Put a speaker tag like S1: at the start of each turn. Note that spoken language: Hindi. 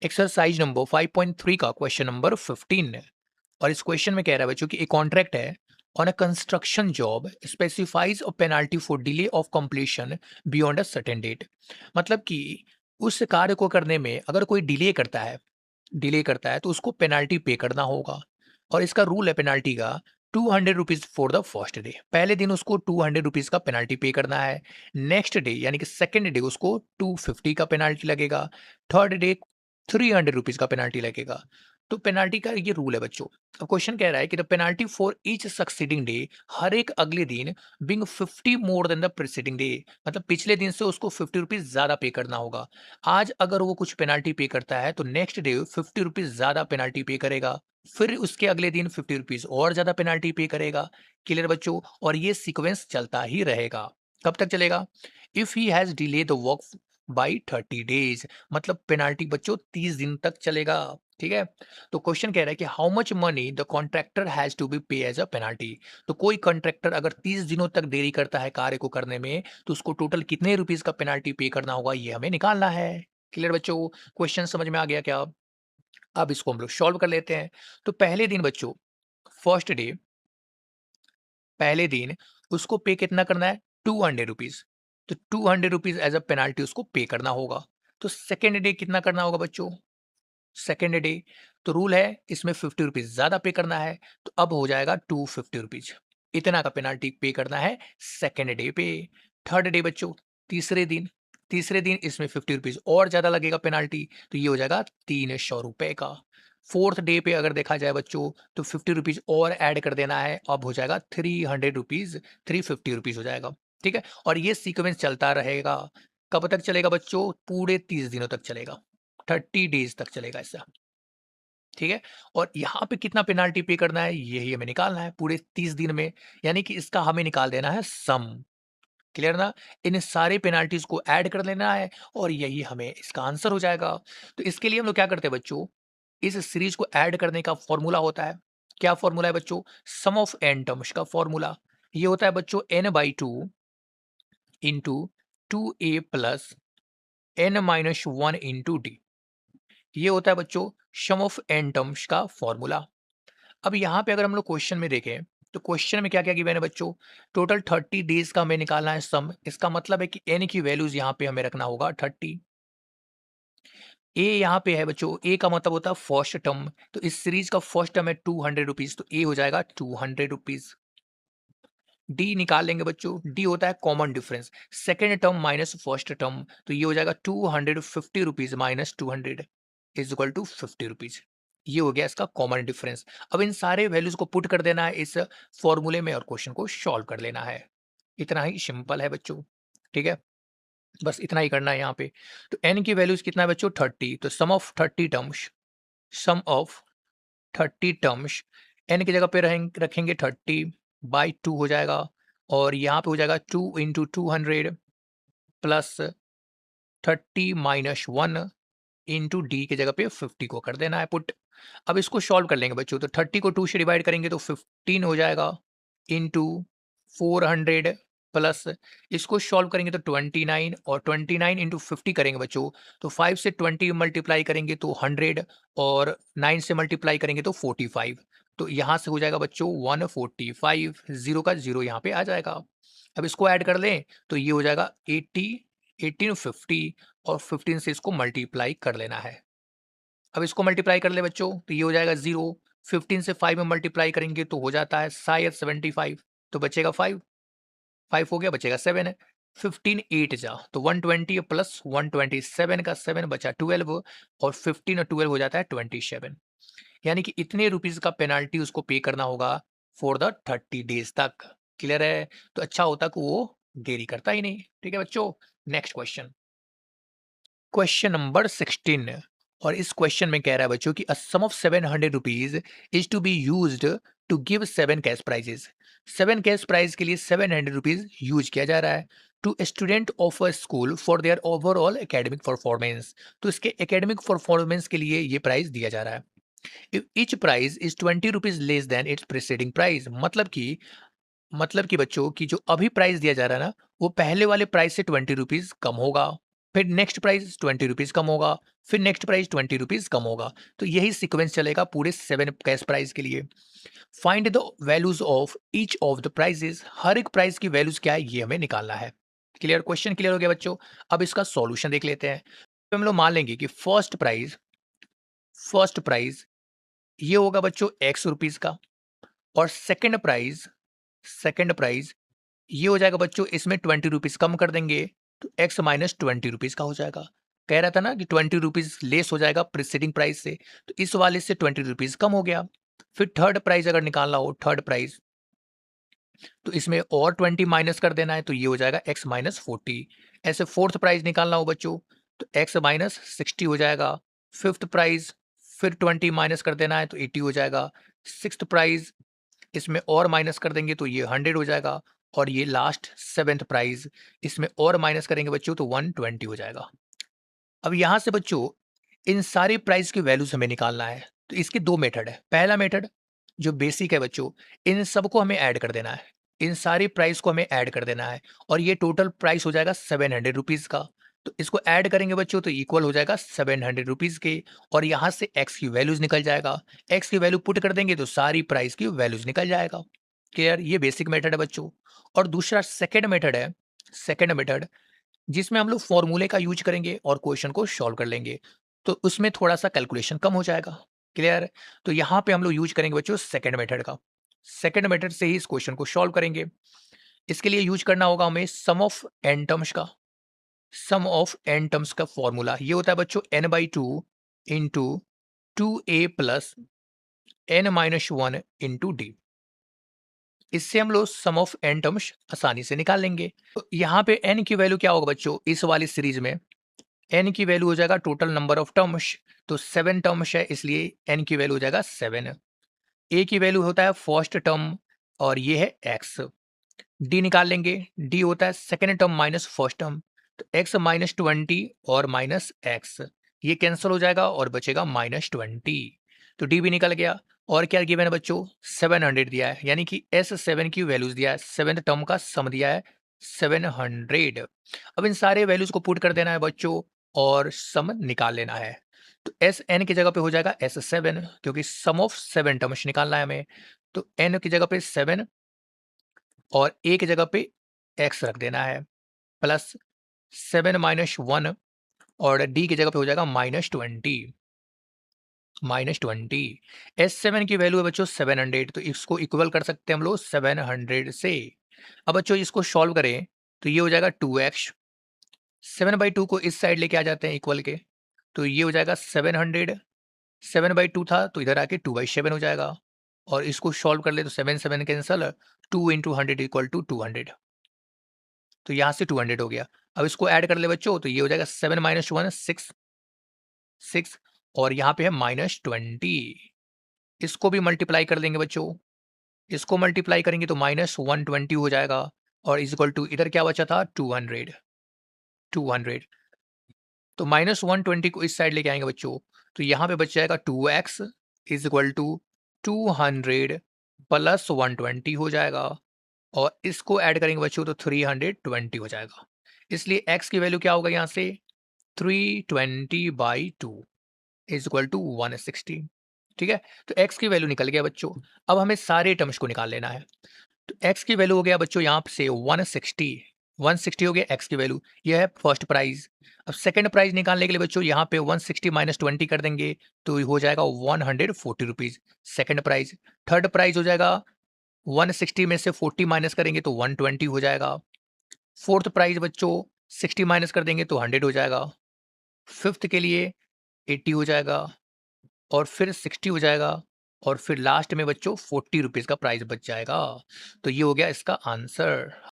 S1: एक्सरसाइज नंबर 5.3 का क्वेश्चन नंबर 15 है। और इस क्वेश्चन में कह रहा है बच्चों कि एक कॉन्ट्रैक्ट है on a construction job specifies a penalty for delay of completion beyond a certain date. मतलब कि उस कार्य को करने में अगर कोई डिले करता है तो उसको पेनाल्टी पे करना होगा। और इसका रूल है पेनाल्टी का 200 rupees for the first day. पहले दिन उसको 200 रुपीज का पेनाल्टी पे करना है। नेक्स्ट डे यानी कि सेकेंड डे उसको 250 का पेनाल्टी लगेगा। थर्ड डे 300 रुपीज का पेनाल्टी लगेगा। तो पेनाल्टी का ये रूल है बच्चों। अब क्वेश्चन कह रहा है कि the penalty for each succeeding day, हर एक अगले दिन being 50 more than the preceding day, मतलब पिछले दिन से उसको 50 रुपीज ज्यादा पे करना होगा। आज अगर वो कुछ पेनाल्टी पे करता है तो नेक्स्ट डे 50 रुपीज ज्यादा पेनाल्टी पे करेगा। फिर उसके अगले दिन 50 रुपीज और ज्यादा पेनाल्टी पे करेगा। क्लियर बच्चों? और ये सीक्वेंस चलता ही रहेगा। कब तक चलेगा? If he has delay the work by 30 days, मतलब पेनाल्टी बच्चों 30 दिन तक चलेगा। ठीक है। तो क्वेश्चन कह रहा है कि how much money the contractor has to be pay as a penalty. तो कोई कॉन्ट्रैक्टर अगर 30 दिनों तक देरी करता है कार्य को करने में तो उसको टोटल कितने रुपीज का पेनाल्टी पे करना होगा, ये हमें निकालना है। क्लियर बच्चों? क्वेश्चन समझ में आ गया क्या? अब इसको हम लोग सॉल्व कर लेते हैं। तो पहले दिन बच्चों, फर्स्ट डे, पहले दिन उसको पे कितना करना है? 200 रुपीज। तो 200 रुपीज एज अ पेनाल्टी उसको पे करना होगा। तो सेकेंड डे कितना करना होगा बच्चों? सेकेंड डे, तो रूल है इसमें 50 रुपीज ज्यादा पे करना है। तो अब हो जाएगा 250 रुपीज। इतना का पेनाल्टी पे करना है सेकेंड डे पे। थर्ड डे बच्चों, तीसरे दिन इसमें 50 रुपीज और ज्यादा लगेगा पेनाल्टी। तो ये हो जाएगा 300 रुपए का। फोर्थ डे पे अगर देखा जाए बच्चों तो 50 रुपीज और ऐड कर देना है। अब हो जाएगा 300 रुपीज, 350 रुपीज हो जाएगा। ठीक है। और ये सीक्वेंस चलता रहेगा। कब तक चलेगा बच्चों? पूरे 30 दिनों तक चलेगा। 30 डेज तक चलेगा ऐसा। ठीक है। और यहाँ पे कितना पेनाल्टी पे करना है यही हमें निकालना है पूरे 30 दिन में। यानी कि इसका हमें निकाल देना है सम। क्लियर ना? इन सारे पेनाल्टीज को ऐड कर लेना है और यही हमें इसका आंसर हो जाएगा। तो इसके लिए हम लोग क्या करते हैं बच्चों, इस सीरीज को ऐड करने का फॉर्मूला होता है। क्या फॉर्मूला है बच्चों? सम ऑफ एन टर्म्स का फॉर्मूला। ये होता है बच्चों n/2 into 2a plus n-1 into D. ये होता है बच्चों सम ऑफ एन टर्म्स का फॉर्मूला। अब यहाँ पे अगर हम लोग क्वेश्चन में देखें तो क्वेश्चन में क्या क्या गिवन है बच्चों? टोटल 30 डेज का हमें निकालना है सम। इसका मतलब है कि एन की वैल्यूज यहाँ पे हमें रखना होगा 30। ए यहाँ पे है बच्चों, ए का मतलब होता है फर्स्ट टर्म। तो इस सीरीज का फर्स्ट टर्म है 200 रुपीज, तो ए हो जाएगा 200 रुपीज। डी निकाल लेंगे बच्चों, डी होता है common difference, second term minus first term. तो ये हो जाएगा 250 rupees minus 200 is equal to 50 rupees. ये हो गया इसका कॉमन डिफरेंस। अब इन सारे वैल्यूज को पुट कर देना है इस फॉर्मूले में और क्वेश्चन को सॉल्व कर लेना है। इतना ही सिंपल है बच्चों। ठीक है। बस इतना ही करना है यहाँ पे। तो एन की वैल्यूज कितना है बच्चों? 30। तो सम ऑफ 30 टर्म्स एन की जगह पे रखेंगे 30/2 हो जाएगा। और यहाँ पे हो जाएगा 2 × 200 प्लस 30-1 इंटू डी की जगह पे 50 को कर देना है पुट। अब इसको सॉल्व कर लेंगे बच्चों। तो 30 को 2 से डिवाइड करेंगे तो 15 हो जाएगा इंटू 400 प्लस, इसको सॉल्व करेंगे तो 29, और 29 इंटू 50 करेंगे बच्चों तो 5 से 20 मल्टीप्लाई करेंगे तो 100, और 9 से मल्टीप्लाई करेंगे तो 45। तो यहाँ से हो जाएगा बच्चों 145, जीरो का जीरो यहाँ पे आ जाएगा। अब इसको ऐड कर लें तो ये हो जाएगा 80, 1850, और 15 से इसको मल्टीप्लाई कर लेना है। अब इसको मल्टीप्लाई कर ले बच्चों तो ये हो जाएगा 0। 15 से 5 में मल्टीप्लाई करेंगे तो हो जाता है शायद 75। तो बचेगा 5, 5 हो गया, बचेगा 7 है। 15 8 जा तो 120 प्लस 127 का 7 बचा 12, और 15 और 12 हो जाता है 27। यानी कि इतने रुपीज का पेनाल्टी उसको पे करना होगा फॉर द 30 डेज तक। क्लियर है? तो अच्छा होता कि वो देरी करता ही नहीं। ठीक है बच्चों। Next question, question number 16। और इस क्वेश्चन में कह रहा है बच्चों कि a sum of 700 rupees is to be used to give 7 cash prizes. 7 cash prize के लिए 700 रुपीज यूज किया जा रहा है to student of a school for their overall academic performance. तो इसके एकेडमिक परफॉर्मेंस के लिए ये प्राइस दिया जा रहा है। If each price is 20 rupees less than it's preceding price, मतलब कि बच्चों की जो अभी प्राइस दिया जा रहा है ना वो पहले वाले प्राइस से 20 रुपीज कम होगा। फिर नेक्स्ट प्राइस 20 रुपीज़ कम होगा, फिर नेक्स्ट प्राइस 20 रुपीज़ कम होगा। तो यही सीक्वेंस चलेगा पूरे 7 कैश प्राइस के लिए। Find the values of each of the prizes, हर एक प्राइस की वैल्यूज क्या है ये हमें निकालना है। क्लियर, क्वेश्चन क्लियर हो गया बच्चों। अब इसका सॉल्यूशन देख लेते हैं। तो हम लोग मान लेंगे कि फर्स्ट प्राइज ये होगा बच्चों एक्स रुपीज का, और सेकंड प्राइज ये हो जाएगा बच्चों, इसमें 20 रुपीज कम कर देंगे तो एक्स माइनस 20 रुपीज का हो जाएगा। कह रहा था ना कि 20 रुपीज लेस हो जाएगा प्रिसीडिंग प्राइस से, तो इस वाले से 20 रुपीज कम हो गया। फिर थर्ड प्राइस अगर निकालना हो, थर्ड प्राइस तो इसमें और 20 माइनस कर देना है, तो ये हो जाएगा x माइनस 40। ऐसे फोर्थ प्राइस निकालना हो बच्चों तो x माइनस 60 हो जाएगा। फिफ्थ प्राइस फिर 20 माइनस कर देना है तो 80 हो जाएगा। सिक्स्थ प्राइस इसमें और माइनस कर देंगे तो ये 100 हो जाएगा। और ये लास्ट सेवेंथ प्राइस, इसमें और माइनस करेंगे बच्चों तो 120 हो जाएगा। अब यहाँ से बच्चों इन सारे प्राइस की वैल्यूज हमें निकालना है। तो इसके दो मेथड है। पहला मेथड जो बेसिक है बच्चों, इन सबको हमें ऐड कर देना है, इन सारी प्राइस को हमें ऐड कर देना है, और ये टोटल प्राइस हो जाएगा 700 रुपीज़ का। तो इसको ऐड करेंगे बच्चों तो इक्वल हो जाएगा 700 रुपीज़ के, और यहाँ से एक्स की वैल्यूज निकल जाएगा। एक्स की वैल्यू पुट कर देंगे तो सारी प्राइस की वैल्यूज निकल जाएगा। क्लियर, ये बेसिक मेथड है बच्चों। और दूसरा सेकेंड मेथड है, सेकेंड मेथड जिसमें हम लोग फॉर्मूले का यूज करेंगे और क्वेश्चन को सॉल्व कर लेंगे, तो उसमें थोड़ा सा कैलकुलेशन कम हो जाएगा। क्लियर, तो यहाँ पे हम लोग यूज करेंगे बच्चों सेकंड मेथड का। सेकंड मेथड से ही इस क्वेश्चन को सॉल्व करेंगे। इसके लिए यूज करना होगा हमें सम ऑफ एन टर्म्स का। सम ऑफ एन टर्म्स का फॉर्मूला ये होता है बच्चों n/2 into 2a plus n-1 into D. इससे हम लोग सम ऑफ एन टर्म्स आसानी से निकाल लेंगे। तो यहाँ पे n की वैल्यू क्या होगा बच्चों, इस वाली सीरीज में n की वैल्यू हो जाएगा टोटल नंबर ऑफ टर्म्स, तो 7 टर्म्स है इसलिए n की वैल्यू हो जाएगा 7। a की वैल्यू होता है फर्स्ट टर्म और ये है x। d निकाल लेंगे, d होता है second term minus first term, तो x माइनस 20 और माइनस एक्स, ये कैंसिल हो जाएगा और बचेगा माइनस 20। तो d भी निकल गया। और क्या गिवन है बच्चों, 700 दिया है, यानी कि s7 की वैल्यूज दिया है, सेवेंथ टर्म का सम दिया है 700। अब इन सारे वैल्यूज को पुट कर देना है बच्चों और सम निकाल लेना है। तो एस एन की जगह पे हो जाएगा s7, क्योंकि सम ऑफ 7 टर्म्स निकालना है हमें। तो n की जगह पे 7 और a की जगह पे x रख देना है, प्लस 7-1, और d की जगह पे हो जाएगा -20। S7 की वैल्यू है बच्चों 700, तो इसको इक्वल कर सकते हैं हम लोग 700 से। अब बच्चों इसको सॉल्व करें तो ये हो जाएगा 2x, 7/2 को इस साइड लेके आ जाते हैं इक्वल के, तो ये हो जाएगा 700। 7/2 था तो इधर आके 2/7 हो जाएगा, और इसको सॉल्व कर ले तो 7 कैंसल, 2 इंटू 100 इक्वल टू 200, तो यहाँ से 200 हो गया। अब इसको ऐड कर ले बच्चों तो ये हो जाएगा 7-1 6, और यहाँ पे है -20। इसको भी मल्टीप्लाई कर देंगे बच्चों, इसको मल्टीप्लाई करेंगे तो -120 हो जाएगा, और इज इक्वल टू इधर क्या बचा था 200। तो -120 को इस साइड लेके आएंगे बच्चों, तो यहाँ पे बच जाएगा 2x is equal to 200 plus 120 हो जाएगा, और इसको ऐड करेंगे बच्चों तो 320 हो जाएगा। इसलिए x की वैल्यू क्या होगा यहाँ से 320/2 इज इक्वल टू 160। ठीक है, तो x की वैल्यू निकल गया बच्चों। अब हमें सारे टर्म्स को निकाल लेना है। तो x की वैल्यू हो गया बच्चों यहाँ से 160 हो गया x की वैल्यू, ये है फर्स्ट प्राइज। अब सेकंड प्राइज निकालने के लिए बच्चों यहाँ पे 160 माइनस 20 कर देंगे तो हो जाएगा 140 rupees second prize. Third prize हो जाएगा 160 में से 40 माइनस करेंगे तो 120 हो जाएगा। फोर्थ प्राइज बच्चों 60 माइनस कर देंगे तो 100 हो जाएगा। फिफ्थ के लिए 80 हो जाएगा, और फिर 60 हो जाएगा, और फिर लास्ट में बच्चों 40 रुपीज़ का प्राइस बच जाएगा। तो ये हो गया इसका आंसर।